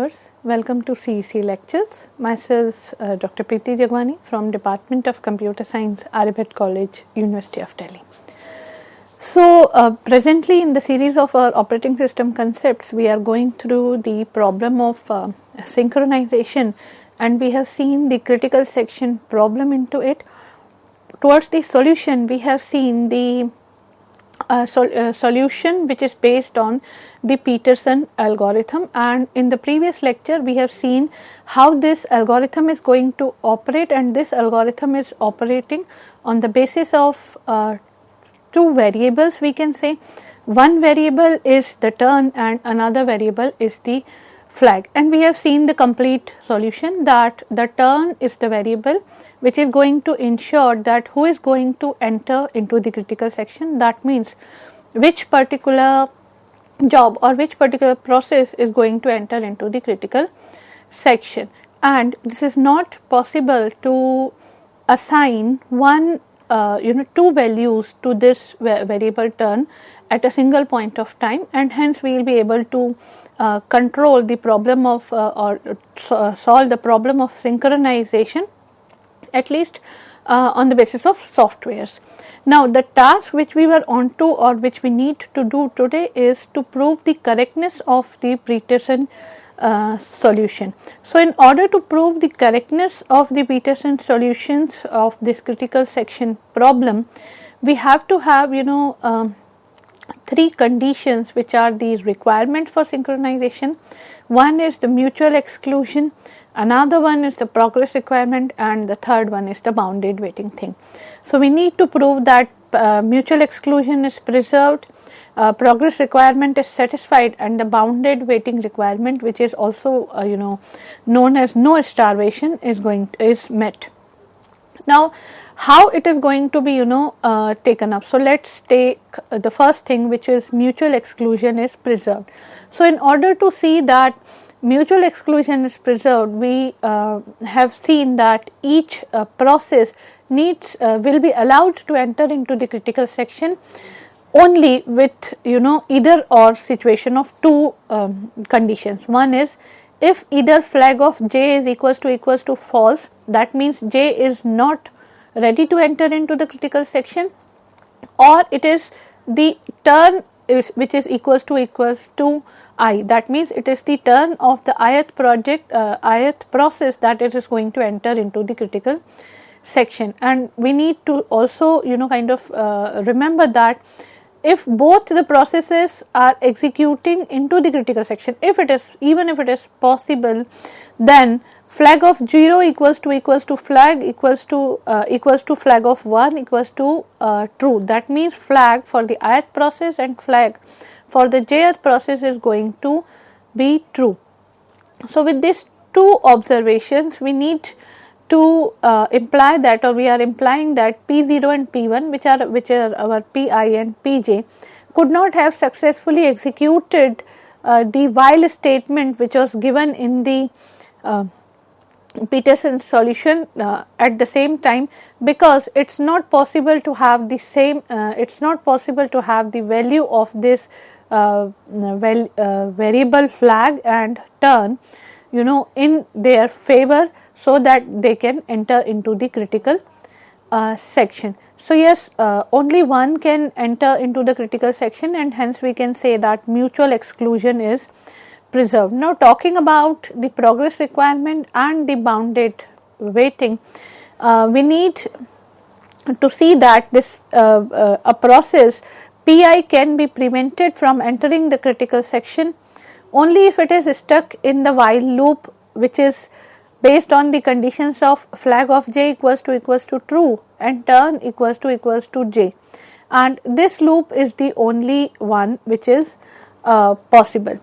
viewers, welcome to CEC lectures. Myself Dr. Preeti Jagwani from Department of Computer Science, Aribet College, University of Delhi. So, presently in the series of our operating system concepts, we are going through the problem of synchronization, and we have seen the critical section problem into it. Towards the solution, we have seen the solution which is based on the Peterson algorithm, and in the previous lecture we have seen how this algorithm is going to operate, and this algorithm is operating on the basis of two variables. We can say one variable is the turn and another variable is the flag, and we have seen the complete solution that the turn is the variable which is going to ensure that who is going to enter into the critical section. That means which particular job or which particular process is going to enter into the critical section, and this is not possible to assign two values to this variable turn at a single point of time, and hence we will be able to control the problem of solve the problem of synchronization, at least on the basis of softwares. Now, the task which we were on to, or which we need to do today, is to prove the correctness of the Peterson solution. So, in order to prove the correctness of the Peterson solutions of this critical section problem, we have to have three conditions which are the requirement for synchronization. One is the mutual exclusion, another one is the progress requirement, and the third one is the bounded waiting thing. So, we need to prove that mutual exclusion is preserved, progress requirement is satisfied, and the bounded waiting requirement, which is also known as no starvation, is met. Now, how it is going to be taken up? So, let us take the first thing, which is mutual exclusion is preserved. So, in order to see that mutual exclusion is preserved, we have seen that each process will be allowed to enter into the critical section only with either or situation of two conditions. One is if either flag of j is equals to false, that means j is not ready to enter into the critical section, or it is the turn which is equals to I, that means it is the turn of the ith process that it is going to enter into the critical section. And we need to also remember that if both the processes are executing into the critical section, even if it is possible, then flag of 0 equals to flag equals to flag of 1 equals to true. That means flag for the ith process and flag for the jth process is going to be true. So, with these two observations, we need to imply that, or we are implying that P0 and P1, which are our Pi and Pj, could not have successfully executed the while statement which was given in the Peterson solution at the same time, because it is not possible to have the same the value of this variable flag and turn in their favor, so that they can enter into the critical section. So, yes, only one can enter into the critical section, and hence we can say that mutual exclusion is preserved. Now, talking about the progress requirement and the bounded waiting, we need to see that this a process Pi can be prevented from entering the critical section only if it is stuck in the while loop, which is based on the conditions of flag of j equals to true and turn equals to j, and this loop is the only one which is possible.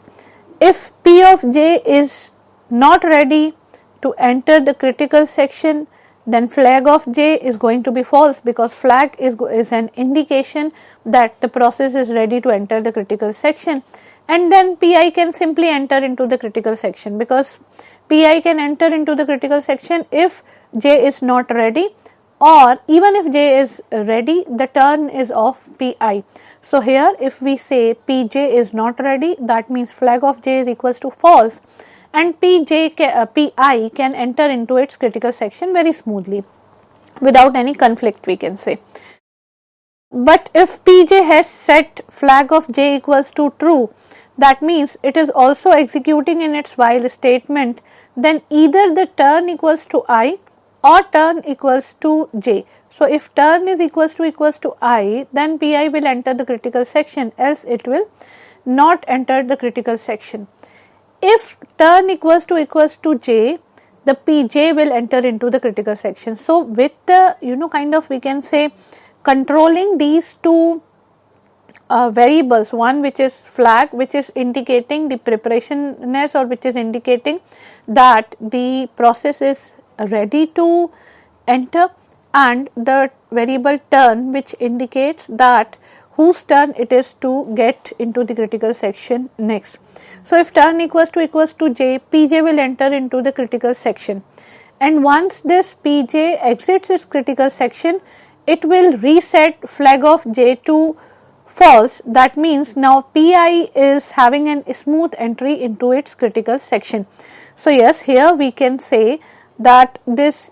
If P of j is not ready to enter the critical section, then flag of j is going to be false, because flag is an indication that the process is ready to enter the critical section, and then Pi can simply enter into the critical section, because Pi can enter into the critical section if j is not ready, or even if j is ready, the turn is of Pi. So, here if we say Pj is not ready, that means flag of j is equals to false, and Pi can enter into its critical section very smoothly without any conflict, we can say. But if Pj has set flag of j equals to true, that means it is also executing in its while statement, then either the turn equals to I or turn equals to j. So if turn is equals to I, then Pi will enter the critical section, else it will not enter the critical section. If turn equals to j, the Pj will enter into the critical section. So with the kind of, we can say, controlling these two variables, one which is flag, which is indicating the preparationness, or which is indicating that the process is ready to enter, and the variable turn, which indicates that whose turn it is to get into the critical section next. So if turn equals to j, Pj will enter into the critical section, and once this Pj exits its critical section, it will reset flag of j to false. That means now Pi is having a smooth entry into its critical section. So yes, here we can say that this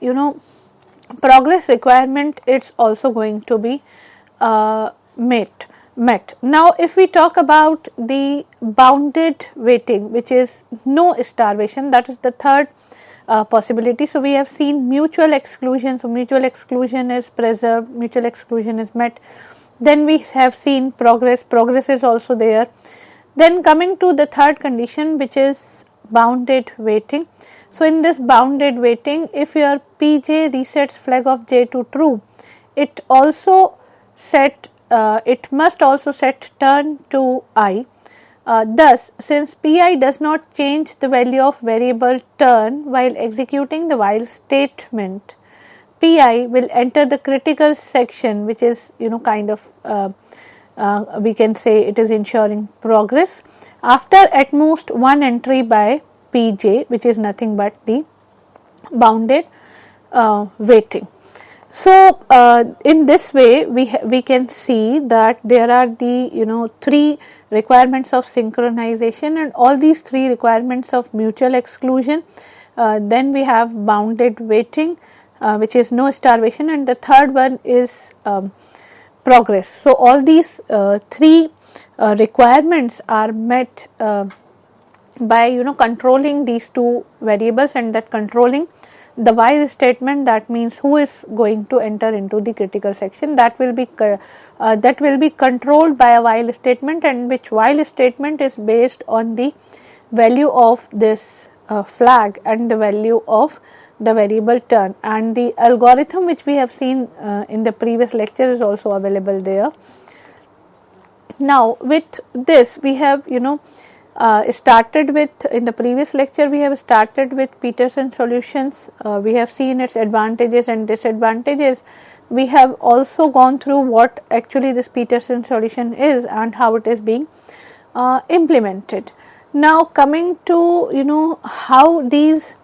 progress requirement is also going to be met. Now if we talk about the bounded waiting, which is no starvation, that is the third possibility. So we have seen mutual exclusion. So mutual exclusion is preserved, mutual exclusion is met. Then we have seen progress is also there. Then coming to the third condition, which is bounded waiting. So in this bounded waiting, if your Pj resets flag of j to true, it must also set turn to I. Thus, since Pi does not change the value of variable turn while executing the while statement, Pi will enter the critical section, which is kind of we can say it is ensuring progress after at most one entry by Pj, which is nothing but the bounded waiting. So in this way we can see that there are the three requirements of synchronization, and all these three requirements of mutual exclusion. Then we have bounded waiting, which is no starvation, and the third one is progress. So all these three requirements are met by controlling these two variables, and that controlling the while statement, that means who is going to enter into the critical section, that will be controlled by a while statement, and which while statement is based on the value of this flag and the value of the variable turn, and the algorithm which we have seen in the previous lecture is also available there. Now with this we have started with, in the previous lecture we have started with Peterson solutions. We have seen its advantages and disadvantages. We have also gone through what actually this Peterson solution is and how it is being implemented. Now coming to how these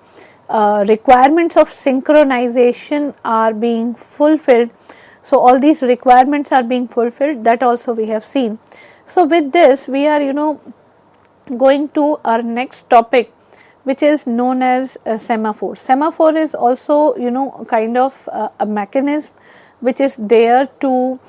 requirements of synchronization are being fulfilled. So all these requirements are being fulfilled, that also we have seen. So with this we are going to our next topic, which is known as a semaphore. Semaphore is also kind of a mechanism which is there to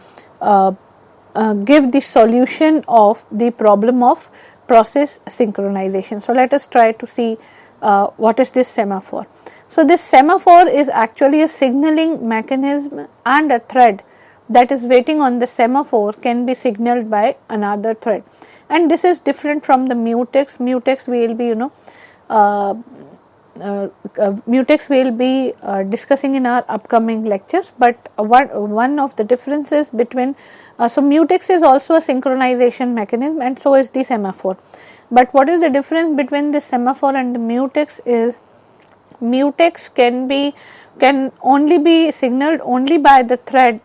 give the solution of the problem of process synchronization. So let us try to see what is this semaphore. So this semaphore is actually a signaling mechanism, and a thread that is waiting on the semaphore can be signaled by another thread, and this is different from the mutex. Mutex we will be mutex we will be discussing in our upcoming lectures, but one of the differences between so mutex is also a synchronization mechanism, and so is the semaphore. But what is the difference between the semaphore and the mutex is mutex can only be signaled only by the thread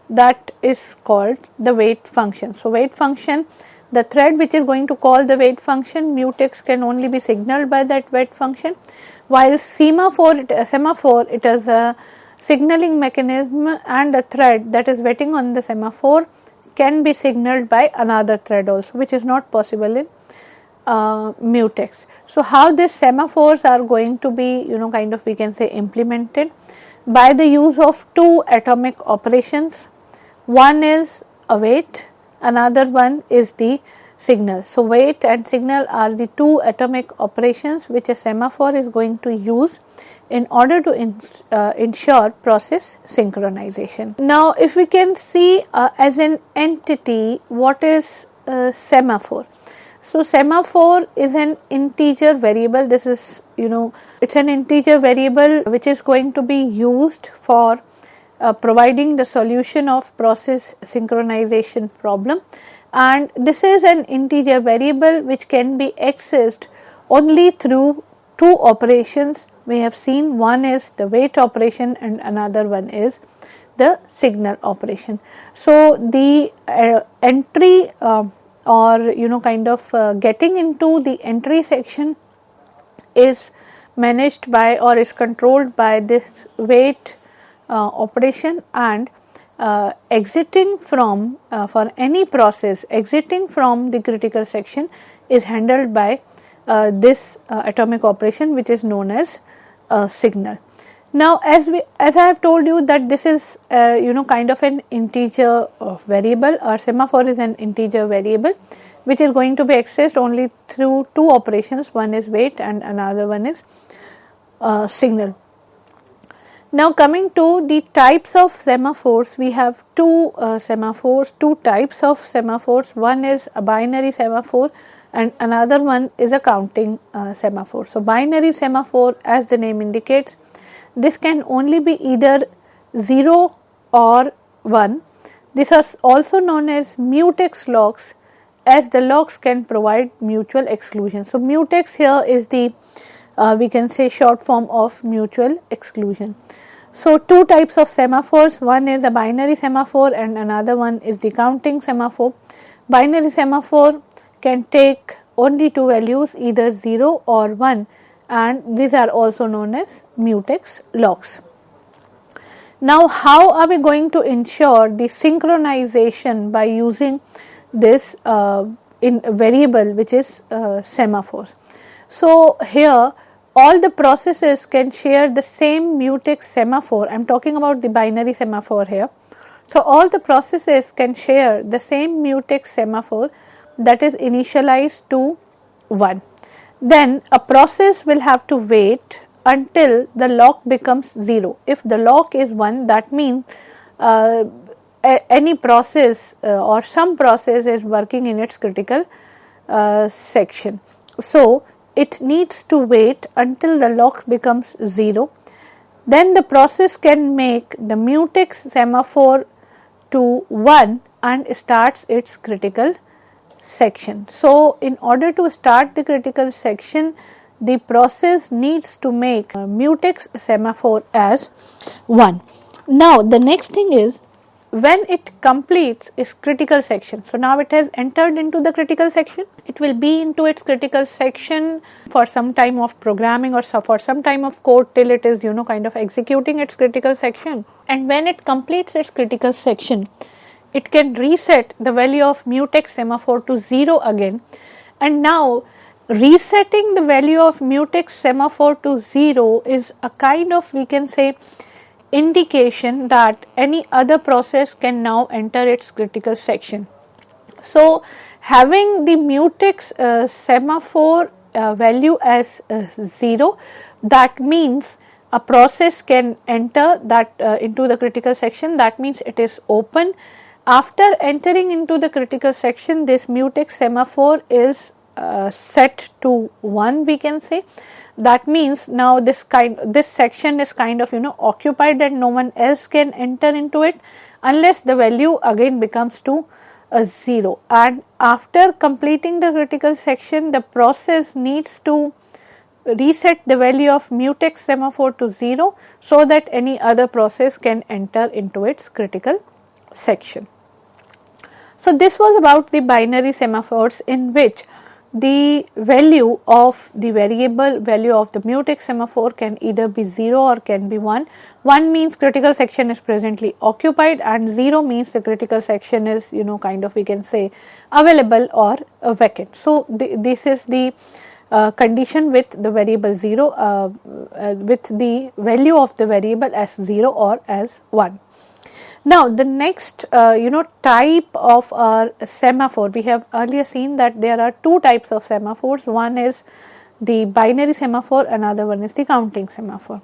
that is called the wait function. So wait function, the thread which is going to call the wait function, mutex can only be signaled by that wait function, while semaphore it is a signaling mechanism, and a thread that is waiting on the semaphore can be signaled by another thread also, which is not possible in mutex. So, how these semaphores are going to be kind of we can say implemented by the use of two atomic operations. One is await, another one is the signal. So, wait and signal are the two atomic operations which a semaphore is going to use in order to ensure process synchronization. Now, if we can see as an entity what is semaphore. So, semaphore is an integer variable. This is it's an integer variable which is going to be used for providing the solution of process synchronization problem, and this is an integer variable which can be accessed only through two operations. We have seen one is the wait operation and another one is the signal operation. So, the entry or kind of getting into the entry section is managed by or is controlled by this wait operation, and exiting from for any process exiting from the critical section is handled by this atomic operation which is known as signal. Now, as I have told you that this is kind of an integer variable, or semaphore is an integer variable which is going to be accessed only through two operations, one is wait and another one is signal. Now, coming to the types of semaphores, we have two types of semaphores. One is a binary semaphore and another one is a counting semaphore. So, binary semaphore, as the name indicates, this can only be either 0 or 1. This is also known as mutex locks, as the locks can provide mutual exclusion. So, mutex here is the we can say short form of mutual exclusion. So, two types of semaphores, one is a binary semaphore and another one is the counting semaphore. Binary semaphore can take only two values, either 0 or 1, and these are also known as mutex locks. Now, how are we going to ensure the synchronization by using this in variable which is semaphore? So, here all the processes can share the same mutex semaphore. I am talking about the binary semaphore here. So, all the processes can share the same mutex semaphore that is initialized to 1. Then a process will have to wait until the lock becomes 0. If the lock is 1, that means any process or some process is working in its critical section. So, it needs to wait until the lock becomes 0. Then the process can make the mutex semaphore to 1 and starts its critical section. So, in order to start the critical section, the process needs to make mutex semaphore as 1. Now, the next thing is when it completes its critical section. So, now it has entered into the critical section. It will be into its critical section for some time of programming or for some time of code till it is kind of executing its critical section. And when it completes its critical section, it can reset the value of mutex semaphore to 0 again, and now resetting the value of mutex semaphore to 0 is a kind of we can say indication that any other process can now enter its critical section. So, having the mutex semaphore value as 0, that means a process can enter that into the critical section, that means it is open. After entering into the critical section, this mutex semaphore is set to 1, we can say. That means now this section is kind of occupied and no one else can enter into it unless the value again becomes to 0. And after completing the critical section, the process needs to reset the value of mutex semaphore to 0 so that any other process can enter into its critical section. So, this was about the binary semaphores, in which the value of the variable value of the mutex semaphore can either be 0 or can be 1. 1 means critical section is presently occupied, and 0 means the critical section is kind of we can say available or vacant. So, this is the condition with the variable 0 with the value of the variable as 0 or as 1. Now, the next type of our semaphore, we have earlier seen that there are two types of semaphores. One is the binary semaphore, another one is the counting semaphore.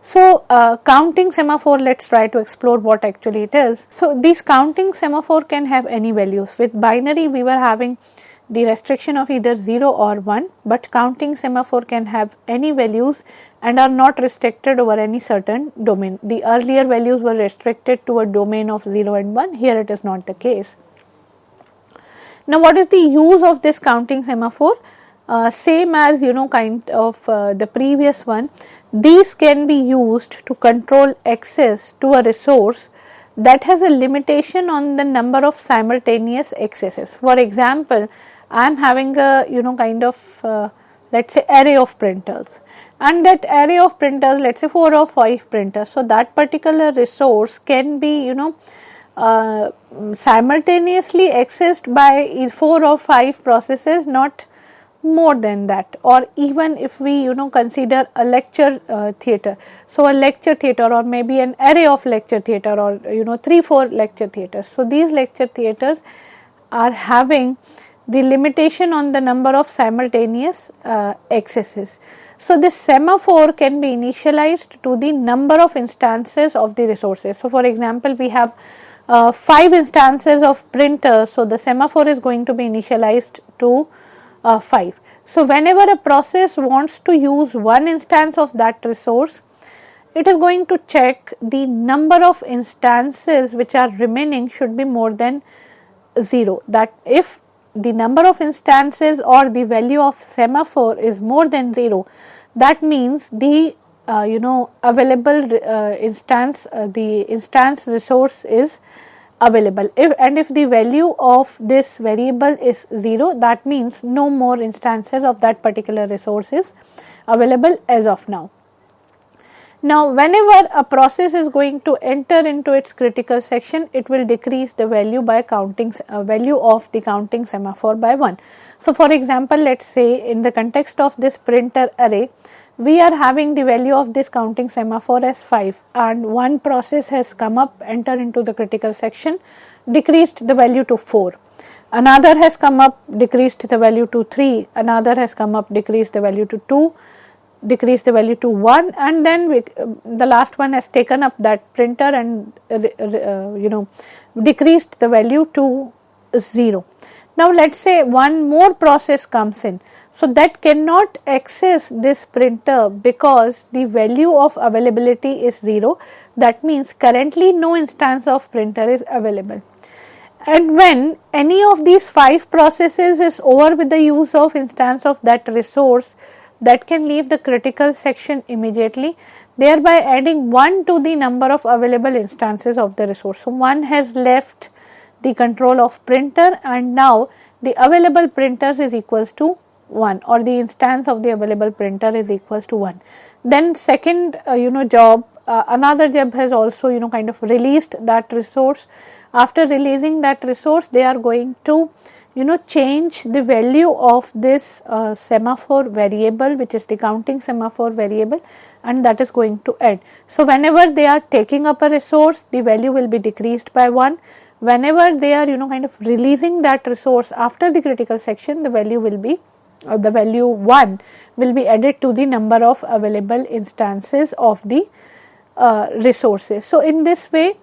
So, counting semaphore, let us try to explore what actually it is. So, this counting semaphore can have any values. With binary we were having the restriction of either 0 or 1, but counting semaphore can have any values and are not restricted over any certain domain. The earlier values were restricted to a domain of 0 and 1, here it is not the case. Now, what is the use of this counting semaphore? Same as kind of the previous one, these can be used to control access to a resource that has a limitation on the number of simultaneous accesses. For example, I am having a kind of let us say array of printers, and that array of printers, let us say 4 or 5 printers. So, that particular resource can be simultaneously accessed by 4 or 5 processes, not more than that. Or even if we consider a lecture theatre, so a lecture theatre or maybe an array of lecture theatre or 3-4 lecture theatres. So, these lecture theatres are having the limitation on the number of simultaneous accesses. So, this semaphore can be initialized to the number of instances of the resources. So, for example, we have 5 instances of printers, so the semaphore is going to be initialized to 5. So, whenever a process wants to use one instance of that resource, it is going to check the number of instances which are remaining should be more than 0. That if the number of instances or the value of semaphore is more than 0, that means the available instance, the instance resource is available. If the value of this variable is 0, that means no more instances of that particular resource is available as of now. Now, whenever a process is going to enter into its critical section, it will decrease the value by counting value of the counting semaphore by 1. So, for example, let us say in the context of this printer array, we are having the value of this counting semaphore as 5, and one process has come up, enter into the critical section, decreased the value to 4. Another has come up, decreased the value to 3, another has come up, decreased the value to 2, decrease the value to 1, and then the last one has taken up that printer and decreased the value to 0. Now, let us say one more process comes in, so that cannot access this printer because the value of availability is 0. That means currently no instance of printer is available. And when any of these 5 processes is over with the use of instance of that resource, that can leave the critical section immediately, thereby adding 1 to the number of available instances of the resource. So, 1 has left the control of printer, and now the available printers is equals to 1, or the instance of the available printer is equals to 1. Then second job, another job has also kind of released that resource. After releasing that resource, they are going to change the value of this semaphore variable, which is the counting semaphore variable, and that is going to add. So, whenever they are taking up a resource, the value will be decreased by 1. Whenever they are kind of releasing that resource after the critical section, the value will be the value 1 will be added to the number of available instances of the resources. So, in this way,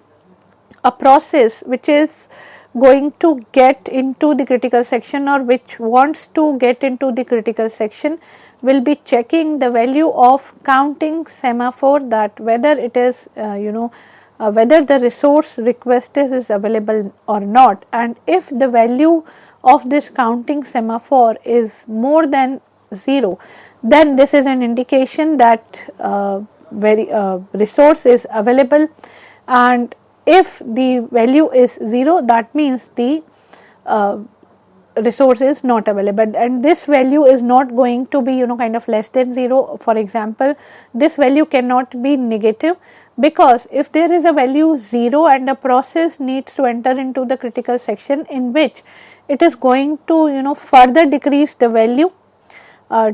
a process which is going to get into the critical section or which wants to get into the critical section will be checking the value of counting semaphore, that whether it is whether the resource requested is available or not, and if the value of this counting semaphore is more than 0, then this is an indication that resource is available, and if the value is 0, that means the resource is not available, and this value is not going to be kind of less than 0. For example, this value cannot be negative, because if there is a value 0 and a process needs to enter into the critical section in which it is going to further decrease the value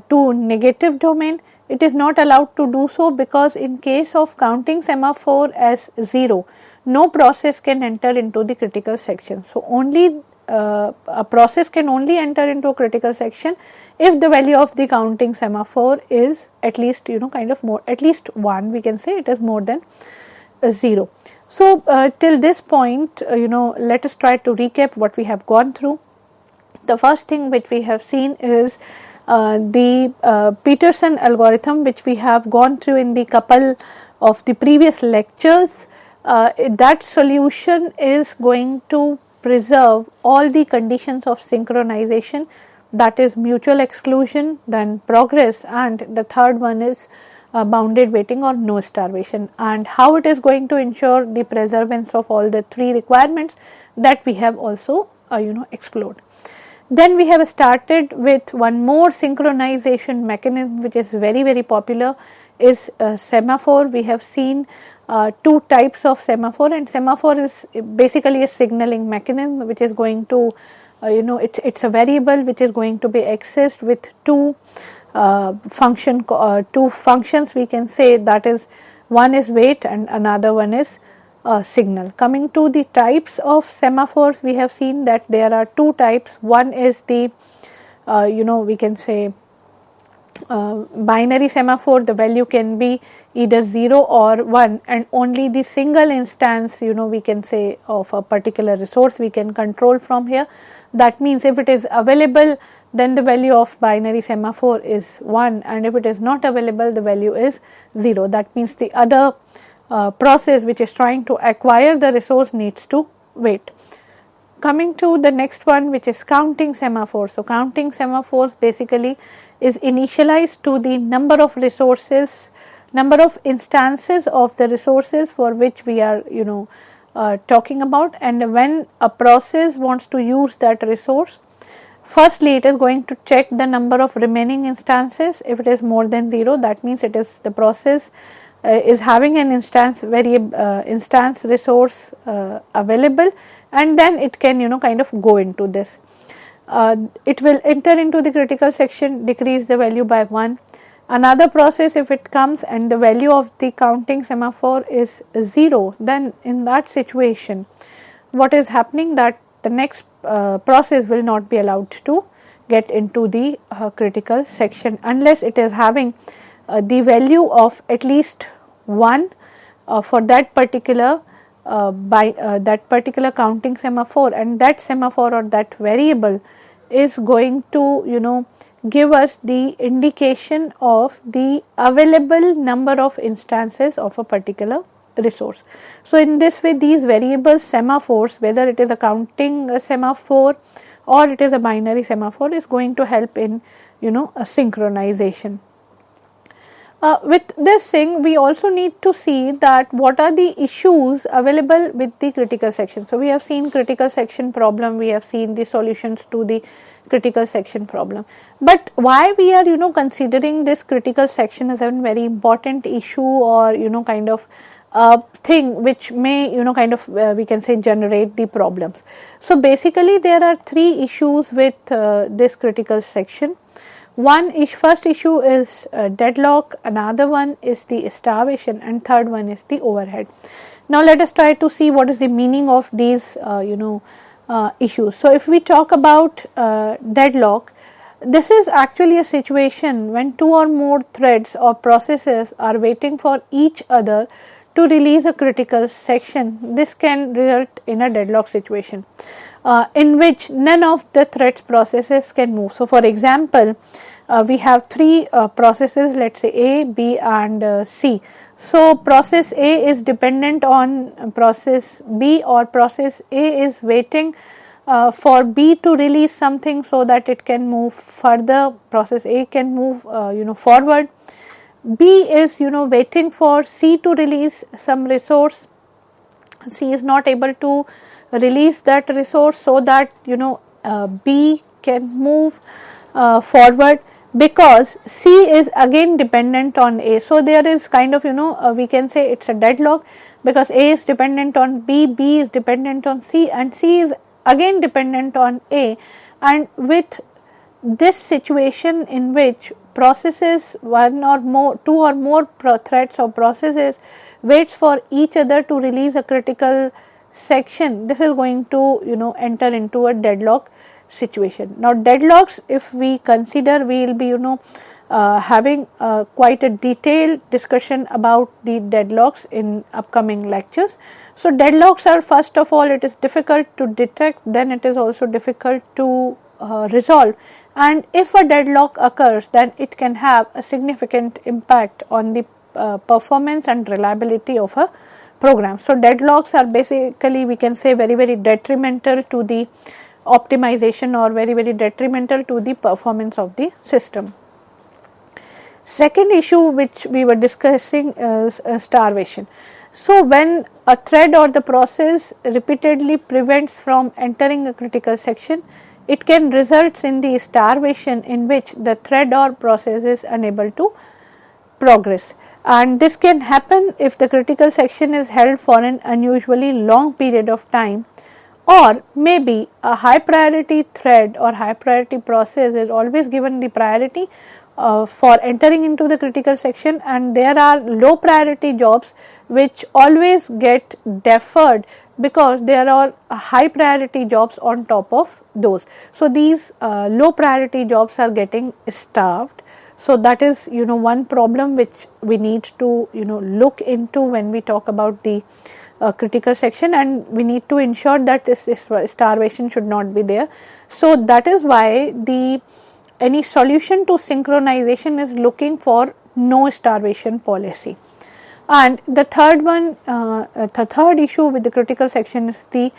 to negative domain, it is not allowed to do so, because in case of counting semaphore as 0, no process can enter into the critical section. So only a process can only enter into a critical section if the value of the counting semaphore is at least kind of more, at least 1, we can say it is more than 0. So till this point let us try to recap what we have gone through. The first thing which we have seen is the Peterson algorithm, which we have gone through in the couple of the previous lectures. That solution is going to preserve all the conditions of synchronization, that is mutual exclusion, then progress, and the third one is bounded waiting or no starvation, and how it is going to ensure the preservance of all the 3 requirements that we have also explored. Then we have started with one more synchronization mechanism which is very popular, is semaphore. We have seen 2 types of semaphore, and semaphore is basically a signaling mechanism which is going to it's a variable which is going to be accessed with two functions, we can say, that is, one is wait and another one is signal. Coming to the types of semaphores, we have seen that there are 2 types. One is the we can say binary semaphore. The value can be either 0 or 1, and only the single instance we can say of a particular resource we can control from here. That means if it is available, then the value of binary semaphore is 1, and if it is not available, the value is 0. That means the other process which is trying to acquire the resource needs to wait. Coming to the next one, which is counting semaphore. So counting semaphores basically is initialized to the number of resources, number of instances of the resources for which we are talking about, and when a process wants to use that resource, firstly it is going to check the number of remaining instances. If it is more than 0, that means it is the process is having an instance resource available, and then it can kind of go into this. It will enter into the critical section, decrease the value by 1. Another process, if it comes and the value of the counting semaphore is 0, then in that situation what is happening, that the next process will not be allowed to get into the critical section unless it is having the value of at least 1 for that particular counting semaphore, and that semaphore or that variable is going to give us the indication of the available number of instances of a particular resource. So in this way, these variable semaphores, whether it is a counting semaphore or it is a binary semaphore, is going to help in a synchronization. With this thing, we also need to see that what are the issues available with the critical section. So we have seen critical section problem, we have seen the solutions to the critical section problem, but why we are considering this critical section as a very important issue, or kind of thing which may kind of we can say generate the problems. So basically there are 3 issues with this critical section. First issue is deadlock, another one is the starvation, and third one is the overhead. Now let us try to see what is the meaning of these issues. So if we talk about deadlock, this is actually a situation when 2 or more threads or processes are waiting for each other to release a critical section. This can result in a deadlock situation in which none of the threads processes can move. So for example, we have 3 processes, let us say A, B and C. So process A is dependent on process B, or process A is waiting for B to release something so that it can move further, process A can move forward. B is waiting for C to release some resource. C is not able to release that resource, so that B can move forward, because C is again dependent on A. So, there is kind of we can say it is a deadlock, because A is dependent on B, B is dependent on C, and C is again dependent on A. And with this situation in which processes, one or more, two or more threads or processes waits for each other to release a critical section, this is going to enter into a deadlock situation. Now, deadlocks, if we consider, we will be having quite a detailed discussion about the deadlocks in upcoming lectures. So, deadlocks are, first of all, it is difficult to detect, then it is also difficult to resolve, and if a deadlock occurs, then it can have a significant impact on the performance and reliability of a program. So, deadlocks are basically, we can say, very detrimental to the optimization, or very detrimental to the performance of the system. Second issue which we were discussing is starvation. So, when a thread or the process repeatedly prevents from entering a critical section, it can result in the starvation, in which the thread or process is unable to progress, and this can happen if the critical section is held for an unusually long period of time, or maybe a high priority thread or high priority process is always given the priority for entering into the critical section, and there are low priority jobs which always get deferred because there are high priority jobs on top of those. So, these low priority jobs are getting starved. So, that is one problem which we need to look into when we talk about the critical section, and we need to ensure that this starvation should not be there. So, that is why any solution to synchronization is looking for no starvation policy. And the third one, the third issue with the critical section is the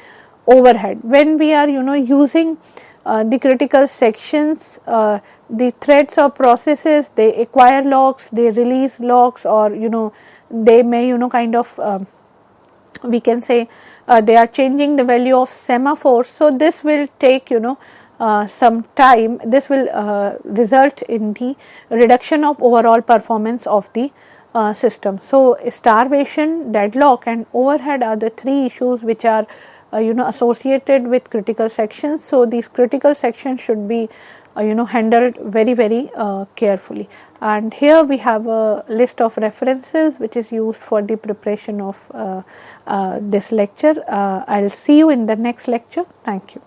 overhead. When we are using the critical sections, the threads or processes, they acquire locks, they release locks, or they may kind of we can say they are changing the value of semaphores. So, this will take some time. This will result in the reduction of overall performance of the system. So, starvation, deadlock and overhead are the three issues which are associated with critical sections. So, these critical sections should be handled very carefully, and here we have a list of references which is used for the preparation of this lecture. I will see you in the next lecture. Thank you.